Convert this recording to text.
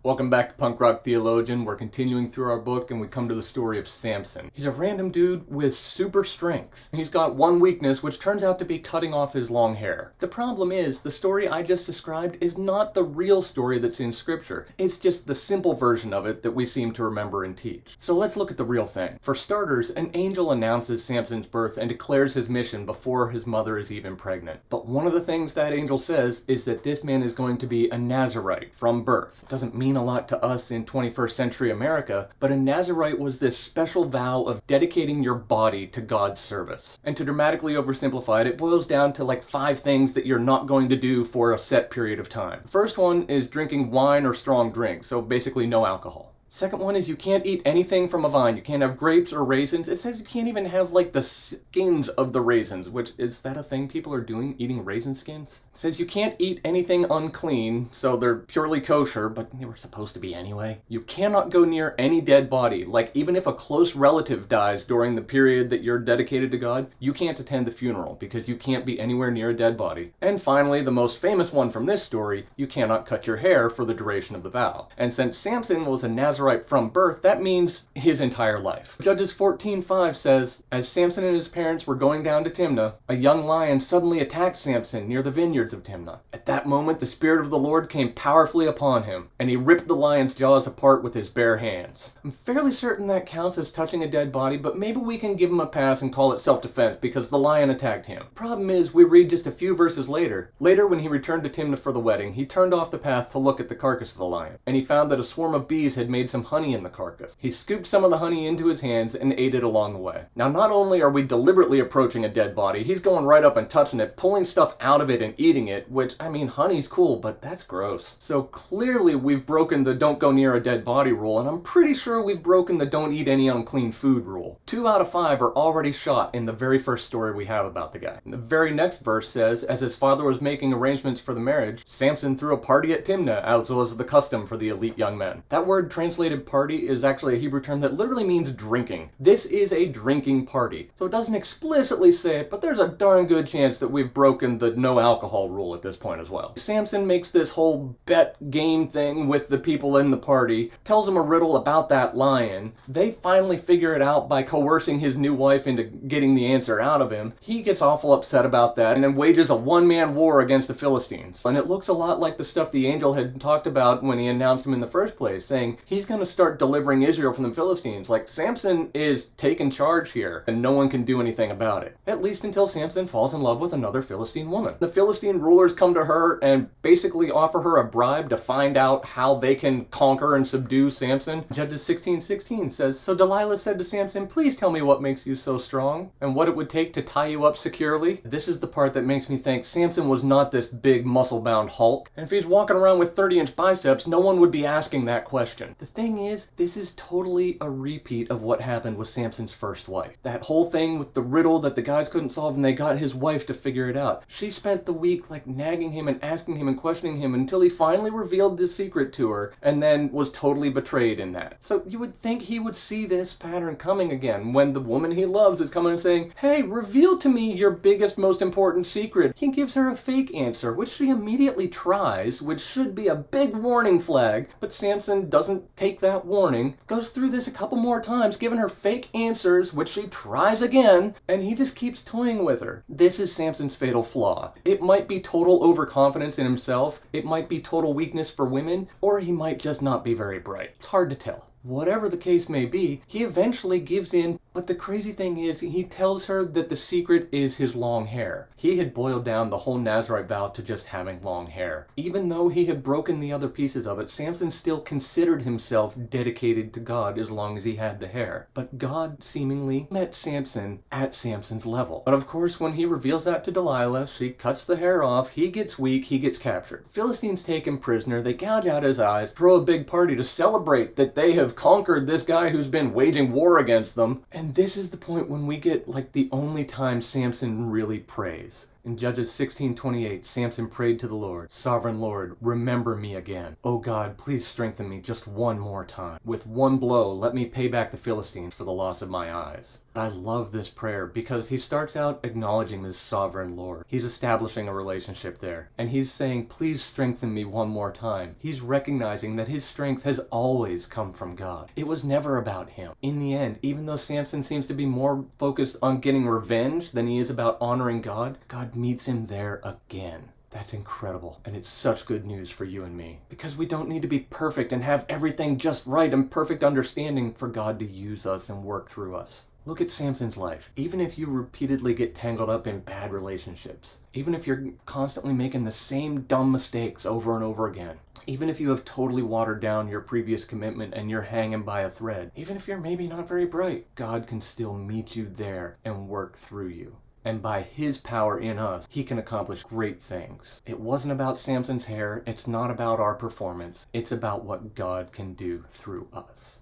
Welcome back to Punk Rock Theologian. We're continuing through our book and we come to the story of Samson. He's a random dude with super strength. He's got one weakness, which turns out to be cutting off his long hair. The problem is, the story I just described is not the real story that's in Scripture. It's just the simple version of it that we seem to remember and teach. So let's look at the real thing. For starters, an angel announces Samson's birth and declares his mission before his mother is even pregnant. But one of the things that angel says is that this man is going to be a Nazarite from birth. It doesn't mean a lot to us in 21st century America, but a Nazarite was this special vow of dedicating your body to God's service. And to dramatically oversimplify it, it boils down to like 5 things that you're not going to do for a set period of time. The first one is drinking wine or strong drink, so basically no alcohol. Second one is you can't eat anything from a vine. You can't have grapes or raisins. It says you can't even have like the skins of the raisins, which is that a thing people are doing, eating raisin skins? It says you can't eat anything unclean, so they're purely kosher, but they were supposed to be anyway. You cannot go near any dead body. Like even if a close relative dies during the period that you're dedicated to God, you can't attend the funeral because you can't be anywhere near a dead body. And finally, the most famous one from this story, you cannot cut your hair for the duration of the vow. And since Samson was a Nazarite from birth, that means his entire life. Judges 14:5 says, as Samson and his parents were going down to Timnah, a young lion suddenly attacked Samson near the vineyards of Timnah. At that moment, the Spirit of the Lord came powerfully upon him, and he ripped the lion's jaws apart with his bare hands. I'm fairly certain that counts as touching a dead body, but maybe we can give him a pass and call it self-defense because the lion attacked him. Problem is, we read just a few verses later. Later, when he returned to Timnah for the wedding, he turned off the path to look at the carcass of the lion, and he found that a swarm of bees had made some honey in the carcass. He scooped some of the honey into his hands and ate it along the way. Now, not only are we deliberately approaching a dead body, he's going right up and touching it, pulling stuff out of it and eating it, which, I mean, honey's cool, but that's gross. So clearly we've broken the don't go near a dead body rule, and I'm pretty sure we've broken the don't eat any unclean food rule. 2 out of 5 are already shot in the very first story we have about the guy. And the very next verse says, as his father was making arrangements for the marriage, Samson threw a party at Timnah, as was the custom for the elite young men. That word translated party is actually a Hebrew term that literally means drinking. This is a drinking party. So it doesn't explicitly say it, but there's a darn good chance that we've broken the no alcohol rule at this point as well. Samson makes this whole bet game thing with the people in the party, tells them a riddle about that lion. They finally figure it out by coercing his new wife into getting the answer out of him. He gets awful upset about that and then wages a one-man war against the Philistines. And it looks a lot like the stuff the angel had talked about when he announced him in the first place, saying he's going to start delivering Israel from the Philistines. Like, Samson is taking charge here, and no one can do anything about it. At least until Samson falls in love with another Philistine woman. The Philistine rulers come to her and basically offer her a bribe to find out how they can conquer and subdue Samson. Judges 16:16 says, so Delilah said to Samson, please tell me what makes you so strong, and what it would take to tie you up securely. This is the part that makes me think Samson was not this big muscle-bound Hulk, and if he's walking around with 30-inch biceps, no one would be asking that question. The thing is, this is totally a repeat of what happened with Samson's first wife. That whole thing with the riddle that the guys couldn't solve and they got his wife to figure it out. She spent the week like nagging him and asking him and questioning him until he finally revealed the secret to her and then was totally betrayed in that. So you would think he would see this pattern coming again when the woman he loves is coming and saying, hey, reveal to me your biggest, most important secret. He gives her a fake answer, which she immediately tries, which should be a big warning flag, but Samson doesn't take that warning, goes through this a couple more times, giving her fake answers, which she tries again, and he just keeps toying with her. This is Samson's fatal flaw. It might be total overconfidence in himself, it might be total weakness for women, or he might just not be very bright. It's hard to tell. Whatever the case may be, he eventually gives in, but the crazy thing is he tells her that the secret is his long hair. He had boiled down the whole Nazarite vow to just having long hair. Even though he had broken the other pieces of it, Samson still considered himself dedicated to God as long as he had the hair. But God seemingly met Samson at Samson's level. But of course, when he reveals that to Delilah, she cuts the hair off, he gets weak, he gets captured. Philistines take him prisoner, they gouge out his eyes, throw a big party to celebrate that they have conquered this guy who's been waging war against them. And this is the point when we get like the only time Samson really prays. In Judges 16:28, Samson prayed to the Lord, Sovereign Lord, remember me again. Oh God, please strengthen me just one more time. With one blow, let me pay back the Philistines for the loss of my eyes. I love this prayer because he starts out acknowledging this sovereign Lord. He's establishing a relationship there. And he's saying, please strengthen me one more time. He's recognizing that his strength has always come from God. It was never about him. In the end, even though Samson seems to be more focused on getting revenge than he is about honoring God, God meets him there again. That's incredible, and it's such good news for you and me. Because we don't need to be perfect and have everything just right and perfect understanding for God to use us and work through us. Look at Samson's life. Even if you repeatedly get tangled up in bad relationships, even if you're constantly making the same dumb mistakes over and over again, even if you have totally watered down your previous commitment and you're hanging by a thread, even if you're maybe not very bright, God can still meet you there and work through you. And by his power in us, he can accomplish great things. It wasn't about Samson's hair. It's not about our performance. It's about what God can do through us.